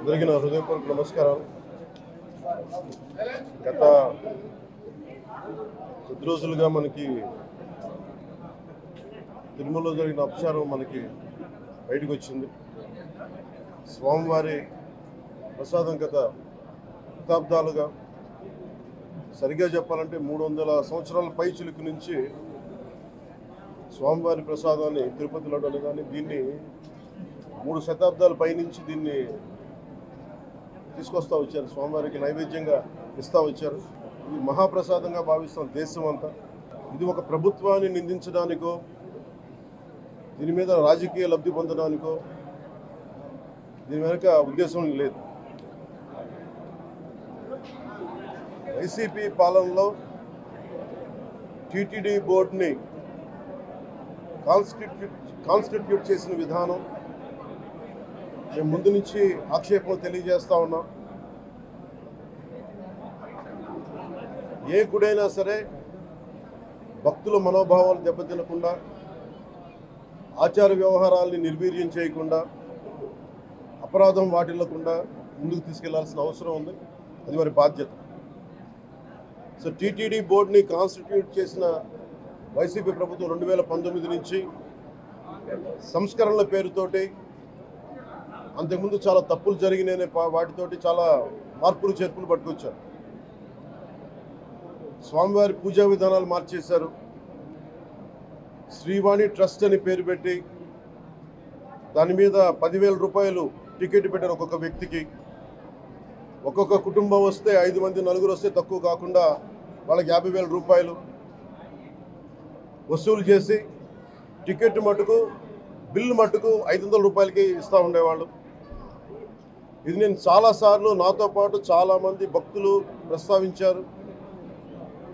అందరికీ నా హృదయపూర్వక నమస్కారాలు. గత కొద్ది రోజులుగా మనకి తిరుమలలో జరిగిన అపచారం మనకి బయటకు వచ్చింది. స్వామివారి ప్రసాదం గత శతాబ్దాలుగా, సరిగ్గా చెప్పాలంటే 300 సంవత్సరాల పై చిలుకు నుంచి స్వామివారి ప్రసాదాన్ని తిరుపతి లడ్డూలు కానీ దీన్ని 3 శతాబ్దాల పైనుంచి దీన్ని తీసుకొస్తూ వచ్చారు. స్వామివారికి నైవేద్యంగా ఇస్తూ వచ్చారు. ఇది మహాప్రసాదంగా భావిస్తాం దేశం అంతా. ఇది ఒక ప్రభుత్వాన్ని నిందించడానికో, దీని మీద రాజకీయ లబ్ధి పొందడానికో దీని వెనుక ఉద్దేశం లేదు. వైసీపీ పాలనలో టీటీడీ బోర్డుని కాన్స్టిట్యూట్ చేసిన విధానం మేము ముందు నుంచి ఆక్షేపం తెలియజేస్తూ ఉన్నాం. ఏ గుడైనా సరే భక్తుల మనోభావాలు దెబ్బతినకుండా, ఆచార వ్యవహారాల్ని నిర్వీర్యం చేయకుండా, అపరాధం వాటిల్లకుండా ముందుకు తీసుకెళ్లాల్సిన అవసరం ఉంది. అది వారి బాధ్యత. సో టీటీడీ బోర్డుని కాన్స్టిట్యూట్ చేసిన వైసీపీ ప్రభుత్వం 2019 నుంచి సంస్కరణల పేరుతోటి, అంతకుముందు చాలా తప్పులు జరిగినాయనే వాటితోటి చాలా మార్పులు చేర్పులు పట్టుకొచ్చారు. స్వామివారి పూజా విధానాలు మార్చేశారు. శ్రీవాణి ట్రస్ట్ అని పేరు పెట్టి దాని మీద 10,000 రూపాయలు టికెట్ పెట్టారు ఒక్కొక్క వ్యక్తికి. ఒక్కొక్క కుటుంబం వస్తే 5 మంది, 4 వస్తే తక్కువ కాకుండా వాళ్ళకి 50,000 రూపాయలు వసూలు చేసి టికెట్ మటుకు, బిల్లు మటుకు 500 రూపాయలకి ఇస్తూ ఉండేవాళ్ళు. ఇది నేను చాలాసార్లు, నాతో పాటు చాలామంది భక్తులు ప్రస్తావించారు.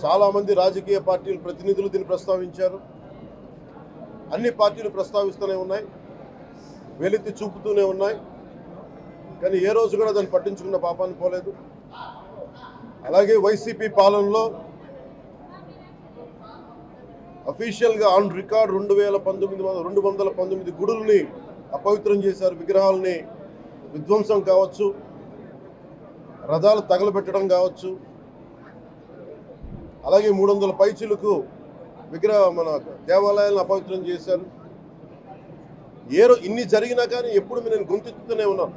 చాలామంది రాజకీయ పార్టీల ప్రతినిధులు దీన్ని ప్రస్తావించారు. అన్ని పార్టీలు ప్రస్తావిస్తూనే ఉన్నాయి, వేలెత్తి చూపుతూనే ఉన్నాయి. కానీ ఏ రోజు కూడా దాన్ని పట్టించుకున్న పాపాన్ని పోలేదు. అలాగే వైసీపీ పాలనలో అఫీషియల్గా ఆన్ రికార్డ్ 219 గుడుల్ని అపవిత్రం చేశారు. విగ్రహాలని విధ్వంసం కావచ్చు, రథాలు తగలబెట్టడం కావచ్చు, అలాగే 300 పైచిలకు మన దేవాలయాలను అపవిత్రం చేశారు. ఇన్ని జరిగినా కానీ ఎప్పుడు నేను గుర్తిస్తూనే ఉన్నాను.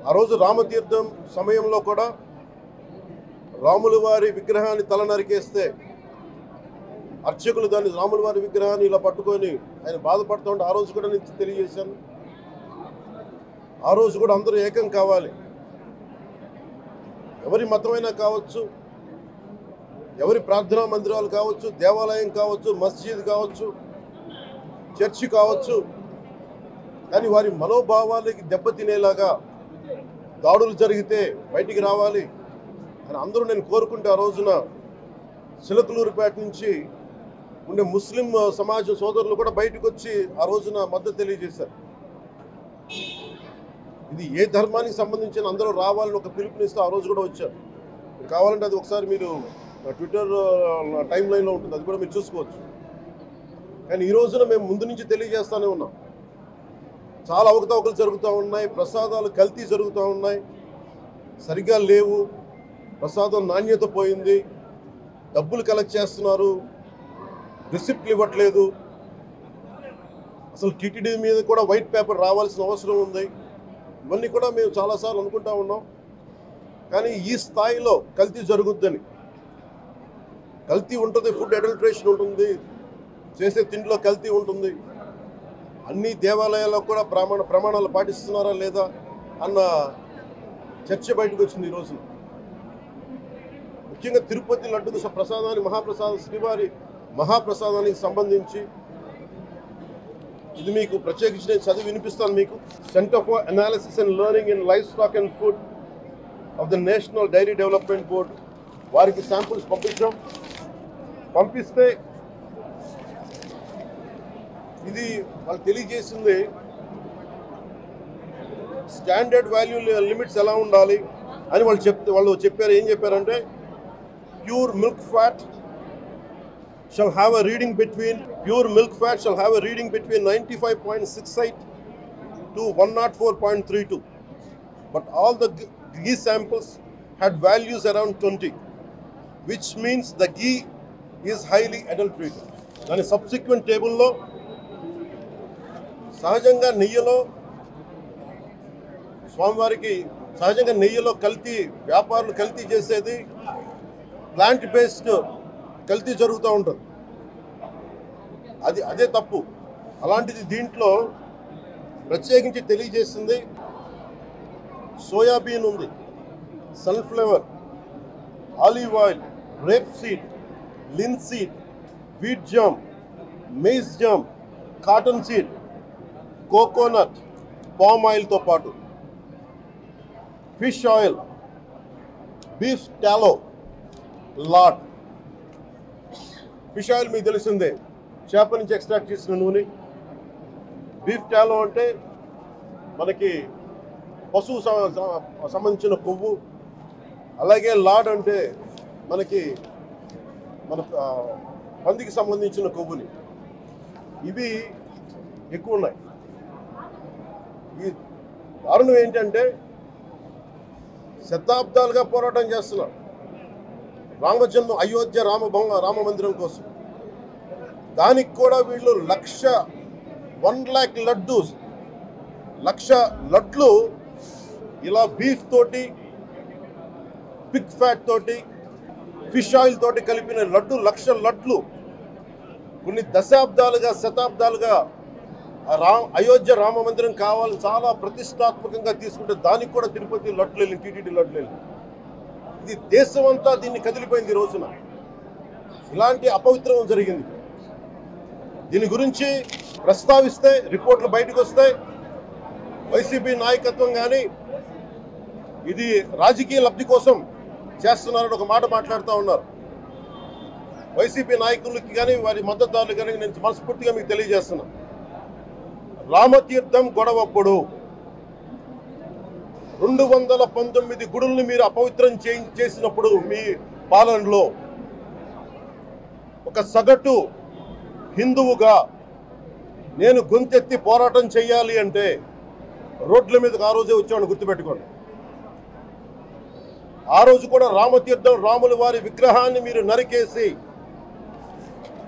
ఆ రోజు రామతీర్థం సమయంలో కూడా రాముల వారి విగ్రహాన్ని తల నరికేస్తే అర్చకులు దాన్ని, రాముల వారి విగ్రహాన్ని ఇలా పట్టుకొని ఆయన బాధపడుతూ ఉంటే ఆ రోజు కూడా నేను తెలియజేశాను. ఆ రోజు కూడా అందరూ ఏకం కావాలి. ఎవరి మతమైనా కావచ్చు, ఎవరి ప్రార్థనా మందిరాలు కావచ్చు, దేవాలయం కావచ్చు, మస్జిద్ కావచ్చు, చర్చి కావచ్చు, కానీ వారి మనోభావాలకి దెబ్బతినేలాగా దాడులు జరిగితే బయటికి రావాలి అని అందరూ నేను కోరుకుంటే, ఆ రోజున చిలకలూరుపేట నుంచి ఉండే ముస్లిం సమాజ సోదరులు కూడా బయటకు వచ్చి ఆ రోజున మద్దతు తెలియజేశారు. ఇది ఏ ధర్మానికి సంబంధించిన అందరూ రావాలని ఒక పిలుపునిస్తూ ఆ రోజు కూడా వచ్చారు. కావాలంటే అది ఒకసారి మీరు ట్విట్టర్ టైం లైన్లో ఉంటుంది, అది కూడా మీరు చూసుకోవచ్చు. కానీ ఈ రోజున మేము ముందు నుంచి తెలియజేస్తూనే ఉన్నాం. చాలా అవకతవకలు జరుగుతూ ఉన్నాయి, ప్రసాదాలు కల్తీ జరుగుతూ ఉన్నాయి, సరిగ్గా లేవు, ప్రసాదం నాణ్యత పోయింది, డబ్బులు కలెక్ట్ చేస్తున్నారు, రిసిప్ట్లు ఇవ్వట్లేదు. అసలు టీటీడీ మీద కూడా వైట్ పేపర్ రావాల్సిన అవసరం ఉంది. ఇవన్నీ కూడా మేము చాలాసార్లు అనుకుంటా ఉన్నాం. కానీ ఈ స్థాయిలో కల్తీ జరుగుద్దని, కల్తీ ఉంటుంది, ఫుడ్ అడల్ట్రేషన్ ఉంటుంది, చేసే తిండిలో కల్తీ ఉంటుంది, అన్ని దేవాలయాల్లో కూడా ప్రమాణాలు పాటిస్తున్నారా లేదా అన్న చర్చ బయటకు వచ్చింది ఈరోజు. ముఖ్యంగా తిరుపతి లడ్డు ప్రసాదాన్ని, మహాప్రసాదం, శ్రీవారి మహాప్రసాదానికి సంబంధించి ఇది మీకు ప్రత్యేకించి నేను చదివి వినిపిస్తాను మీకు. Centre for analysis and learning in livestock and food of the national dairy development board వారికి శాంపుల్స్ పంపిస్తే ఇది వాళ్ళు తెలియజేసింది స్టాండర్డ్ వాల్యూ లిమిట్స్ ఎలా ఉండాలి అని వాళ్ళు చెప్పారు. ఏం చెప్పారంటే pure milk fat shall have a reading between 95.68 to 104.32. But all the ghee samples had values around 20, which means the ghee is highly adulterated. Then subsequent table lo సహజంగా నెయ్యిలో స్వామివారికి సహజంగా నెయ్యిలో కల్తీ వ్యాపారులు కల్తీ చేసేది ప్లాంట్ బేస్డ్ కల్తీ జరుగుతూ ఉంటుంది. అదే తప్పు. అలాంటిది దీంట్లో ప్రత్యేకించి తెలియజేసింది సోయాబీన్ ఉంది, sunflower, olive oil, rapeseed, linseed, wheat germ, maize germ, cotton seed, coconut, palm ఆయిల్తో పాటు fish oil, beef tallow, lard. Fish oil మీకు తెలిసిందే, చేప నుంచి ఎక్స్ట్రాక్ట్ చేసిన నూనె. బీఫ్ టాలో అంటే మనకి పశువు సంబంధించిన కొవ్వు. అలాగే లాడ్ అంటే మనకి మన పందికి సంబంధించిన కొవ్వుని. ఇవి ఎక్కువ ఉన్నాయి. ఈ దారుణం ఏంటంటే శతాబ్దాలుగా పోరాటం చేస్తున్నారు రామజన్మ అయోధ్య రామ మందిరం కోసం. దానికి కూడా వీళ్ళు 1,00,000 లడ్లు ఇలా బీఫ్ తోటి, పిగ్ ఫ్యాట్ తోటి, ఫిష్ ఆయిల్ తోటి కలిపిన లడ్డు 1,00,000 లడ్లు కొన్ని దశాబ్దాలుగా శతాబ్దాలుగా అయోధ్య రామ మందిరం కావాలని చాలా ప్రతిష్టాత్మకంగా తీసుకుంటే దానికి కూడా తిరుపతి లడ్లు వెళ్ళి, టీటీడీ లడ్లు వెళ్ళి, ఇది దేశం అంతా దీన్ని కదిలిపోయింది. ఈ రోజున ఇలాంటి అపవిత్రం జరిగింది. దీని గురించి ప్రస్తావిస్తే రిపోర్ట్లు బయటకు వస్తాయి. వైసీపీ నాయకత్వం కానీ ఇది రాజకీయ లబ్ధి కోసం చేస్తున్నారని ఒక మాట మాట్లాడుతూ ఉన్నారు. వైసీపీ నాయకులకి కానీ వారి మద్దతుదారులు కానీ నేను మనస్ఫూర్తిగా మీకు తెలియజేస్తున్నా, రామతీర్థం గొడవప్పుడు 219 గుడుల్ని మీరు అపవిత్రం చేసినప్పుడు మీ పాలనలో ఒక సగటు హిందువుగా నేను గొంతెత్తి పోరాటం చేయాలి అంటే రోడ్ల మీదకి ఆ రోజే వచ్చామని గుర్తుపెట్టుకోండి. ఆ రోజు కూడా రామతీర్థం రాముల వారి విగ్రహాన్ని మీరు నరికేసి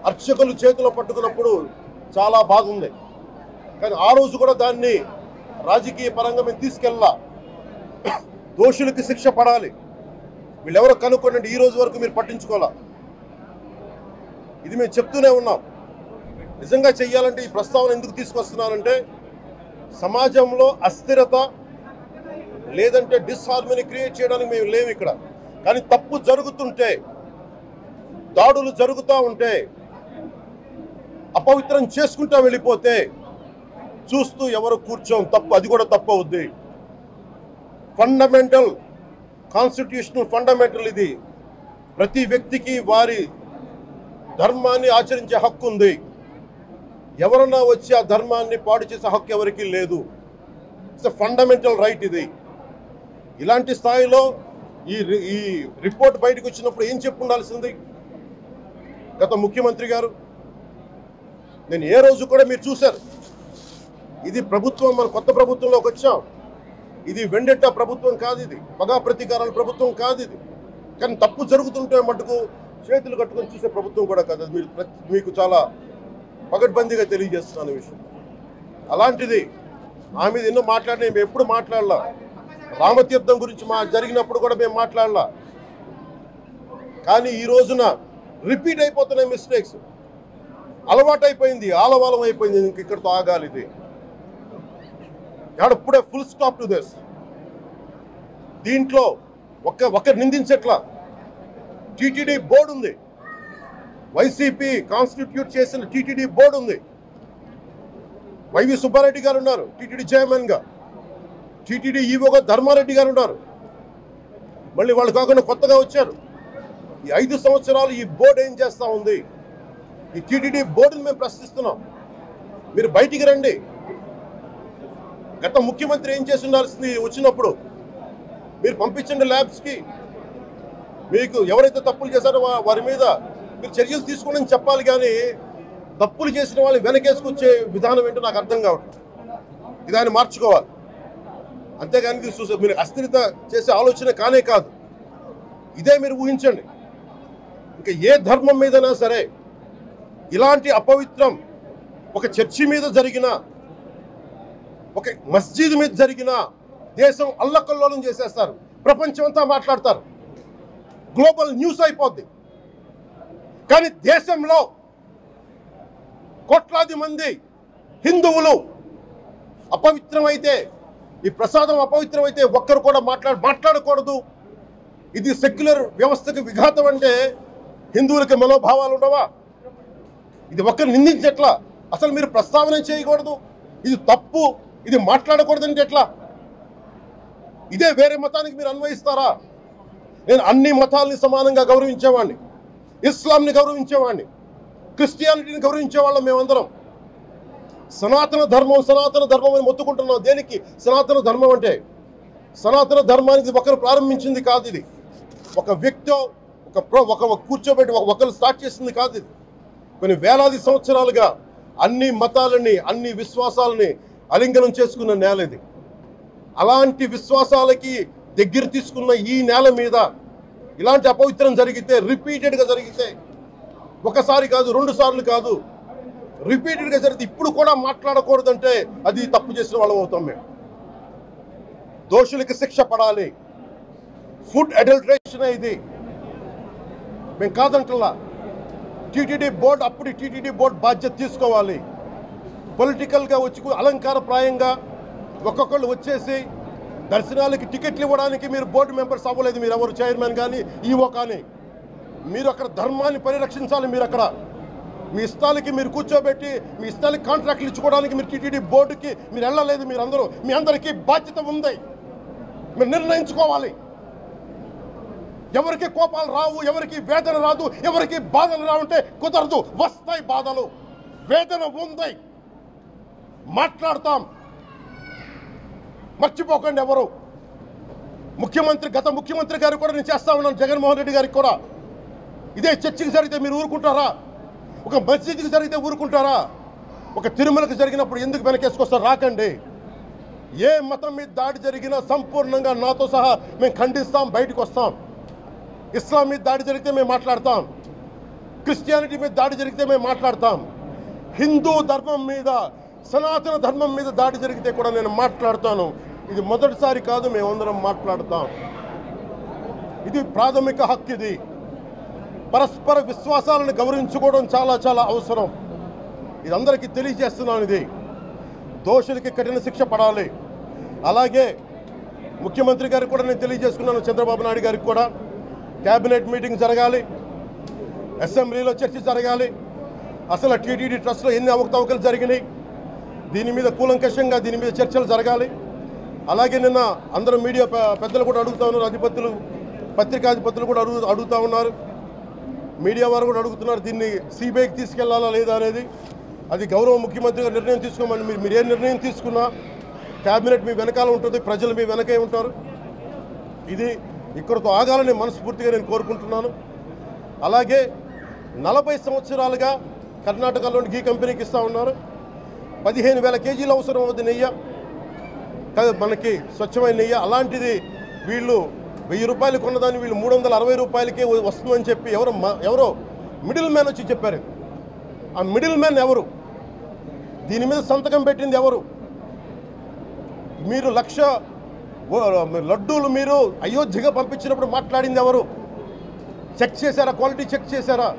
అర్చకులు చేతిలో పట్టుకున్నప్పుడు చాలా బాగుంది. కానీ ఆ రోజు కూడా దాన్ని రాజకీయ పరంగా మేము తీసుకెళ్ళా. దోషులకి శిక్ష పడాలి, వీళ్ళెవరో కనుక్కోండి. ఈ రోజు వరకు మీరు పట్టించుకోవాలా. ఇది మేము చెప్తూనే ఉన్నాం. నిజంగా చెయ్యాలంటే ఈ ప్రస్తావన ఎందుకు తీసుకొస్తున్నానంటే సమాజంలో అస్థిరత లేదంటే డిస్హార్మనీ క్రియేట్ చేయడానికి మేము లేవు ఇక్కడ. కానీ తప్పు జరుగుతుంటే, దాడులు జరుగుతూ ఉంటే, అపవిత్రం చేసుకుంటూ వెళ్ళిపోతే చూస్తూ ఎవరు కూర్చోం. తప్పు, అది కూడా తప్పు అవుద్ది. ఫండమెంటల్ కాన్స్టిట్యూషనల్ ఫండమెంటల్ ఇది. ప్రతి వ్యక్తికి వారి ధర్మాన్ని ఆచరించే హక్కు ఉంది. ఎవరన్నా వచ్చి ఆ ధర్మాన్ని పాడు చేసే హక్కు ఎవరికీ లేదు. ఇట్స్ ఎ ఫండమెంటల్ రైట్ ఇది. ఇలాంటి స్థాయిలో ఈ రిపోర్ట్ బయటకు వచ్చినప్పుడు ఏం చెప్పుండాల్సింది గత ముఖ్యమంత్రి గారు? నేను ఏ రోజు కూడా మీరు చూశారు, ఇది ప్రభుత్వం, మన కొత్త ప్రభుత్వంలోకి వచ్చాం. ఇది వెండెట్టా ప్రభుత్వం కాదు, ఇది పగా ప్రతీకారాల ప్రభుత్వం కాదు ఇది. కానీ తప్పు జరుగుతుంటే మటుకు చేతులు కట్టుకొని చూసే ప్రభుత్వం కూడా కాదు. అది మీకు చాలా పగడ్బందీగా తెలియజేస్తున్నాను విషయం. అలాంటిది మా మీద ఎన్నో మాట్లాడినా మేము ఎప్పుడు మాట్లాడలా. రామతీర్థం గురించి జరిగినప్పుడు కూడా మేము మాట్లాడలా. కానీ ఈ రోజున రిపీట్ అయిపోతున్నాయి మిస్టేక్స్. అలవాటైపోయింది, ఆలవాలం అయిపోయింది. ఇంక ఇక్కడితో ఆగాలి. ఇది ఎప్పుడే ఫుల్ స్టాప్ టు దిస్. దీంట్లో ఒకరు నిందించట్లా. టీటీడీ బోర్డు ఉంది, వైసీపీ కాన్స్టిట్యూట్ చేసిన టీటీడీ బోర్డు ఉంది. వైవి సుబ్బారెడ్డి గారు ఉన్నారు టీటీడీ చైర్మన్గా. టీటీడీ ఈవోగా ధర్మారెడ్డి గారు ఉన్నారు. మళ్ళీ వాళ్ళు కాకుండా కొత్తగా వచ్చారు. ఈ 5 సంవత్సరాలు ఈ బోర్డు ఏం చేస్తూ ఉంది? ఈ టీటీడీ బోర్డుని మేము ప్రశ్నిస్తున్నాం. మీరు బయటికి రండి. గత ముఖ్యమంత్రి ఏం చేసి ఉండాల్సింది? వచ్చినప్పుడు మీరు పంపించండి ల్యాబ్స్కి. మీకు ఎవరైతే తప్పులు చేశారో వారి మీద మీరు చర్యలు తీసుకోండి చెప్పాలి. కానీ తప్పులు చేసిన వాళ్ళు వెనకేసుకొచ్చే విధానం ఏంటో నాకు అర్థం కావట్లేదు. ఇది ఆయన మార్చుకోవాలి. అంతేగాని ఇది మీరు అస్థిరత చేసే ఆలోచన కానే కాదు. ఇదే మీరు ఊహించండి. ఇంకా ఏ ధర్మం మీదైనా సరే ఇలాంటి అపవిత్రం ఒక చర్చి మీద జరిగిన, ఒక మస్జిద్ మీద జరిగిన దేశం అల్లకల్లోలం చేసేస్తారు, ప్రపంచం అంతా మాట్లాడతారు, గ్లోబల్ న్యూస్ అయిపోద్ది. కానీ దేశంలో కోట్లాది మంది హిందువులు అపవిత్రమైతే, ఈ ప్రసాదం అపవిత్రమైతే ఒక్కరు కూడా మాట్లాడకూడదు, ఇది సెక్యులర్ వ్యవస్థకు విఘాతం అంటే హిందువులకి మనోభావాలు ఉండవా? ఇది ఒక్కరు నిందించట్లా, అసలు మీరు ప్రస్తావన చేయకూడదు, ఇది తప్పు, ఇది మాట్లాడకూడదంటే ఎట్లా? ఇదే వేరే మతానికి మీరు అన్వయిస్తారా? నేను అన్ని మతాలని సమానంగా గౌరవించేవాడిని, ఇస్లాంని గౌరవించేవాడిని, క్రిస్టియానిటీని గౌరవించేవాళ్ళం మేమందరం. సనాతన ధర్మం అని మొత్తుకుంటున్నాం. దేనికి సనాతన ధర్మం అంటే? సనాతన ధర్మానికి ఒకరు ప్రారంభించింది కాదు, ఇది ఒక వ్యక్తి ఒక కూర్చోబెట్టి ఒకరు స్టార్ట్ చేసింది కాదు. ఇది కొన్ని వేలాది సంవత్సరాలుగా అన్ని మతాలని, అన్ని విశ్వాసాలని అలింగనం చేసుకున్న నేల ఇది. అలాంటి విశ్వాసాలకి దగ్గర తీసుకున్న ఈ నేల మీద ఇలాంటి అపవిత్రం జరిగితే, రిపీటెడ్గా జరిగితే, ఒకసారి కాదు, 2 సార్లు కాదు, రిపీటెడ్గా జరిగితే ఇప్పుడు కూడా మాట్లాడకూడదంటే అది తప్పు చేసిన వాళ్ళం అవుతాం మేము. దోషులకి శిక్ష పడాలి. ఫుడ్ అడల్టరేషన్ ఇది మేము కాదంటలా. టీటీడీ బోర్డు, అప్పుడు టీటీడీ బోర్డు బాధ్యత తీసుకోవాలి. పొలిటికల్గా వచ్చి అలంకారప్రాయంగా ఒక్కొక్కళ్ళు వచ్చేసి దర్శనాలకి టికెట్లు ఇవ్వడానికి మీరు బోర్డు మెంబర్స్ అవ్వలేదు. మీరు ఎవరు చైర్మన్ కానీ ఈవో కానీ, మీరు అక్కడ ధర్మాన్ని పరిరక్షించాలి. మీరు అక్కడ మీ ఇష్టాలకి మీరు కూర్చోబెట్టి మీ ఇష్టాలకి కాంట్రాక్ట్లు ఇచ్చుకోవడానికి మీరు టీటీడీ బోర్డుకి మీరు వెళ్ళలేదు. మీరు అందరూ, మీ అందరికీ బాధ్యత ఉంది. మీరు నిర్ణయించుకోవాలి. ఎవరికి కోపాలు రావు, ఎవరికి వేదన రాదు, ఎవరికి బాధలు రావంటే కుదరదు. వస్తాయి బాధలు, వేదన ఉంది, మాట్లాడతాం. మర్చిపోకండి ఎవరు. గత ముఖ్యమంత్రి గారు కూడా నేను చేస్తా ఉన్నాను, జగన్మోహన్ రెడ్డి గారికి కూడా. ఇదే చర్చికి జరిగితే మీరు ఊరుకుంటారా? ఒక మసీదుకి జరిగితే ఊరుకుంటారా? ఒక తిరుమలకు జరిగినప్పుడు ఎందుకు వెనకేసుకొస్తారు? రాకండి. ఏ మతం మీద దాడి జరిగినా సంపూర్ణంగా నాతో సహా మేము ఖండిస్తాం, బయటకు వస్తాం. ఇస్లాం మీద దాడి జరిగితే మేము మాట్లాడతాం, క్రిస్టియానిటీ మీద దాడి జరిగితే మేము మాట్లాడతాం, హిందూ ధర్మం మీద, సనాతన ధర్మం మీద దాడి జరిగితే కూడా నేను మాట్లాడతాను. ఇది మొదటిసారి కాదు, మేమందరం మాట్లాడతాం. ఇది ప్రాథమిక హక్కు. ఇది పరస్పర విశ్వాసాలను గౌరవించుకోవడం చాలా చాలా అవసరం. ఇది అందరికీ తెలియజేస్తున్నాను. ఇది దోషులకి కఠిన శిక్ష పడాలి. అలాగే ముఖ్యమంత్రి గారికి కూడా నేను తెలియజేసుకున్నాను, చంద్రబాబు నాయుడు గారికి కూడా క్యాబినెట్ మీటింగ్ జరగాలి, అసెంబ్లీలో చర్చ జరగాలి. అసలు టీటీడీ ట్రస్ట్లో ఎన్ని అవకతవకలు జరిగినాయి, దీని మీద కూలంకషంగా దీని మీద చర్చలు జరగాలి. అలాగే నిన్న అందరూ మీడియా పెద్దలు కూడా అడుగుతూ ఉన్నారు, పత్రికాధిపతులు కూడా అడుగుతూ ఉన్నారు, మీడియా వారు కూడా అడుగుతున్నారు, దీన్ని సిబిఐకి తీసుకెళ్లాలా లేదా అనేది. అది గౌరవ ముఖ్యమంత్రి గారు నిర్ణయం తీసుకోమని. మీరు ఏ నిర్ణయం తీసుకున్నా క్యాబినెట్ మీ వెనకాల ఉంటుంది, ప్రజలు మీ వెనకే ఉంటారు. ఇది ఇక్కడితో ఆగాలని మనస్ఫూర్తిగా నేను కోరుకుంటున్నాను. అలాగే 40 సంవత్సరాలుగా కర్ణాటకలోని గీ కంపెనీకి ఇస్తూ ఉన్నారు. 15,000 కేజీలు అవసరం అవుతుంది నెయ్యి, మనకి స్వచ్ఛమైన నెయ్యి. అలాంటిది వీళ్ళు 1000 రూపాయలు కొన్నదాన్ని వీళ్ళు 360 రూపాయలకే వస్తుందని చెప్పి ఎవరో మిడిల్ మ్యాన్ వచ్చి చెప్పారు. ఆ మిడిల్ మ్యాన్ ఎవరు? దీని మీద సంతకం పెట్టింది ఎవరు? మీరు 1,00,000 లడ్డూలు మీరు అయోధ్యగా పంపించినప్పుడు మాట్లాడింది ఎవరు? చెక్ చేశారా? క్వాలిటీ చెక్ చేశారా?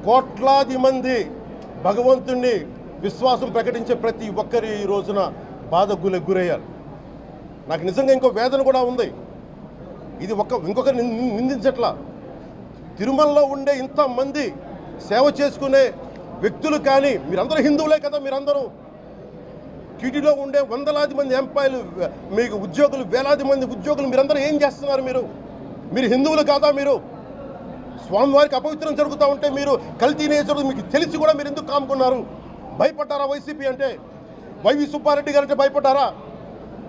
కోట్లాది మంది భగవంతుణ్ణి విశ్వాసం ప్రకటించే ప్రతి ఒక్కరి ఈ రోజున బాధకు గురయ్యారు. నాకు నిజంగా ఇంకో వేదన కూడా ఉంది. ఇది ఇంకొకరు నిందించట్లా. తిరుమలలో ఉండే ఇంతమంది సేవ చేసుకునే వ్యక్తులు కానీ, మీరందరూ హిందువులే కదా, మీరందరూ టీటీలో ఉండే వందలాది మంది ఎంప్లాయీలు, మీకు ఉద్యోగులు, వేలాది మంది ఉద్యోగులు, మీరందరూ ఏం చేస్తున్నారు? మీరు హిందువులు కాదా? మీరు స్వామివారికి అపవిత్రం జరుగుతూ ఉంటే మీరు కల్తీ నేచరు మీకు తెలిసి కూడా మీరు ఎందుకు కాముకున్నారు? భయపడ్డారా? వైసీపీ అంటే, వైవి సుబ్బారెడ్డి గారంటే భయపడ్డారా?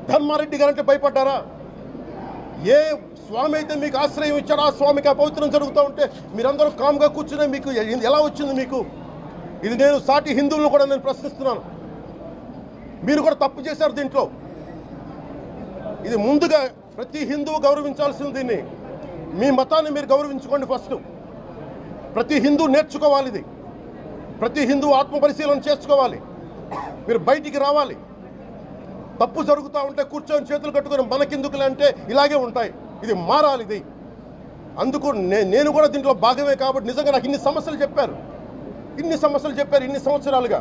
ధర్మారెడ్డి గారంటే భయపడ్డారా? ఏ స్వామి అయితే మీకు ఆశ్రయం ఇచ్చారో ఆ స్వామికి అపవిత్రం జరుగుతూ ఉంటే మీరందరూ కామ్గా కూర్చునే మీకు ఎలా వచ్చింది? మీకు ఇది నేను సాటి హిందువులను కూడా నేను ప్రశ్నిస్తున్నాను. మీరు కూడా తప్పు చేశారు దీంట్లో. ఇది ముందుగా ప్రతి హిందువు గౌరవించాల్సింది. దీన్ని మీ మతాన్ని మీరు గౌరవించుకోండి ఫస్ట్. ప్రతి హిందూ నేర్చుకోవాలి ఇది. ప్రతి హిందూ ఆత్మపరిశీలన చేసుకోవాలి. మీరు బయటికి రావాలి. తప్పు జరుగుతూ ఉంటే కూర్చొని చేతులు కట్టుకొని మనకెందుకులే అంటే ఇలాగే ఉంటాయి. ఇది మారాలి. ఇది అందుకు నేను కూడా దీంట్లో భాగమే. కాబట్టి నిజంగా నాకు ఇన్ని సమస్యలు చెప్పారు ఇన్ని సంవత్సరాలుగా.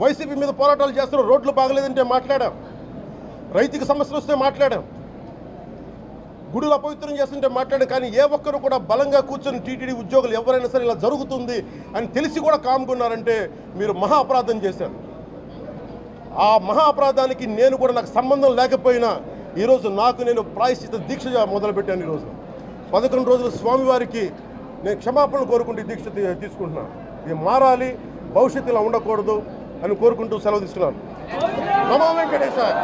వైసీపీ మీద పోరాటాలు చేస్తున్నారు. రోడ్లు బాగలేదంటే మాట్లాడాం, రైతుకి సమస్యలు వస్తే మాట్లాడాం, గుడులు అపవిత్రం చేస్తుంటే మాట్లాడాం. కానీ ఏ ఒక్కరు కూడా బలంగా కూర్చొని టీటీడీ ఉద్యోగులు ఎవరైనా సరే ఇలా జరుగుతుంది అని తెలిసి కూడా కామ్కున్నారంటే మీరు మహా అపరాధం చేశారు. ఆ మహా అపరాధానికి నాకు సంబంధం లేకపోయినా ఈరోజు నేను ప్రాయశ్చిత దీక్ష మొదలుపెట్టాను. ఈరోజు 11 రోజులు స్వామివారికి నేను క్షమాపణలు కోరుకుంటూ దీక్ష తీసుకుంటున్నాను. ఇది మారాలి, భవిష్యత్తు ఇలా ఉండకూడదు అని కోరుకుంటూ సెలవు తీసుకున్నాను. నమో వెంకటేశాయ.